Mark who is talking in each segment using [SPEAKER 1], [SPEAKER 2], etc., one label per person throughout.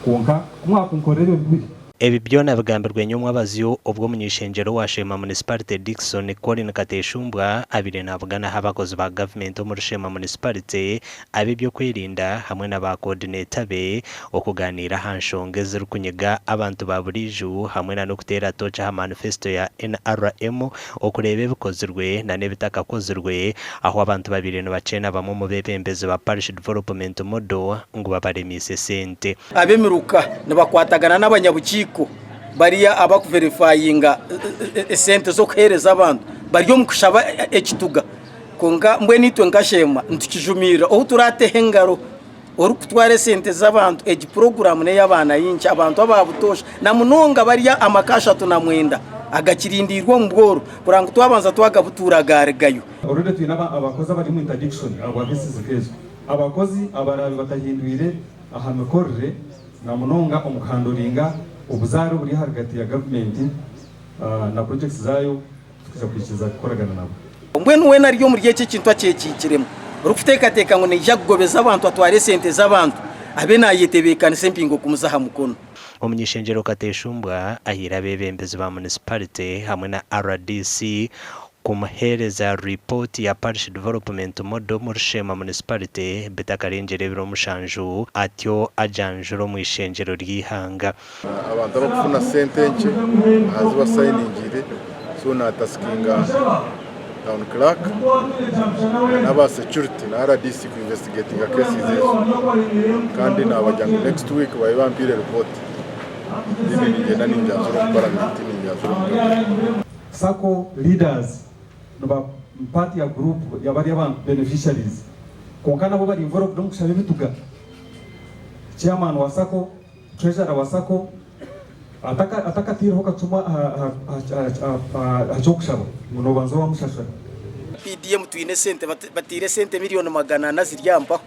[SPEAKER 1] konka kumwaka nkorere bibiri
[SPEAKER 2] ebi byona bigambirwe nyumwabaziyo ubwo munyishengero wa Sheema Municipality Dickson Colin Kateshumbwa abire navugana abakozi ba government muri Sheema Municipality abibyo kwirinda hamwe n'aba coordinator be okuganira hanshonge zirukunyiga abantu ba buriju hamwe na nokutera tocha ha manifesto ya NRM okurebe bikozirwe na nebitaka kozirwe aho abantu babire no bacena bamwe mu bebembezi ba parish development model ngo babaremise sente
[SPEAKER 3] abemiruka nabakwatagana n'abanyabukiko bariya abakuverifyinga sente zo kuhereza abantu bariyo mukushaba ekituga konga mbwe nitwe ngashema ntukijumira aho turatehe ngaro ori kutware sente z'abantu egi program ne y'abana yinki abantu ababutosha na munonga bariya amakasha tunamwenda agakirindirwa mu bworo kuranga twabanza twagabuturagaregayo
[SPEAKER 1] already twinaba abakozi bari mu interdiction ababisize kezo abakozi abarabi batahindwire ahamikorre na munonga umukanduringa ubuzaro buri hagati ya government na projects zayo tukiza kwikiza koragana nabo
[SPEAKER 3] mbwe nuwe nariyo muri gihe cy'kintu cyekikiremo urufuteka ngo nejya kugobeza abantu atware sente z'abantu abe nayitebekana sempingo kumuzaha mukono
[SPEAKER 2] umunyishengero Kateshumbwa ahira abeebembezi ba municipality hamwe na RDC kumuhereza report ya parish development model muri Sheema Municipality bitakarengere biro mushanju atyo ajanjuro mu ishengero ry'ihanga
[SPEAKER 4] abantu bakufuna sente nche aziba signingire so na taskinga town clerk n'aba security na RDC ku investigating cases zezo kandi nabajyanga next week bayibampire report nini ngenda ninjazuro gukora meeting ninjazuro
[SPEAKER 1] sako leaders no party ya group yabari abantu beneficiaries konkana bo bari involved mu kushabe bituga chairman wa sako treasurer wa sako ataka tiro katuma ajokushaba muno banzo wa mushashara
[SPEAKER 3] PDM twine sente batire sente miliyoni 400 ziryamba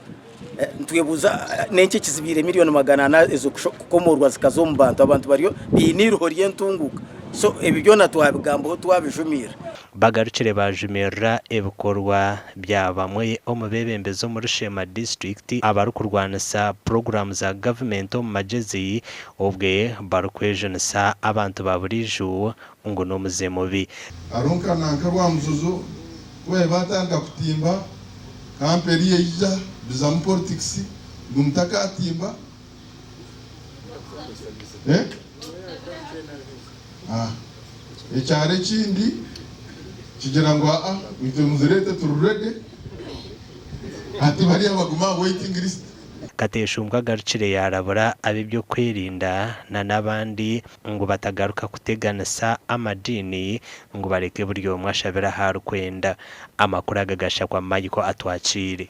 [SPEAKER 3] ntwebuza nenke kizibire miliyoni 400 ezo kukomorwa zikazomba abantu bariyo biniro orientunguka so ebyo natwabigambo twabijumira
[SPEAKER 2] bagarukire bajumira ebikorwa byabamwe omubebembezo muri Sheema district abarukurwanisa program za government mu magezi obwe barukwejonisa abantu baburiju ngo no muzemubi
[SPEAKER 5] arunka nankarwa muzuzu we batanga kutimba kamperi yija bizamu politics ngumtaka atimba ekyare kindi kigira ngo mwite muzirete tururede ati bari abaguma waiting list
[SPEAKER 2] Kateshumbwa garukire yarabura abibyo kwirinda na nabandi ngo batagaruka kuteganisa amadini ngo bareke buryo mwashabira harukwenda amakuru agagasha kwa mayiko atwakire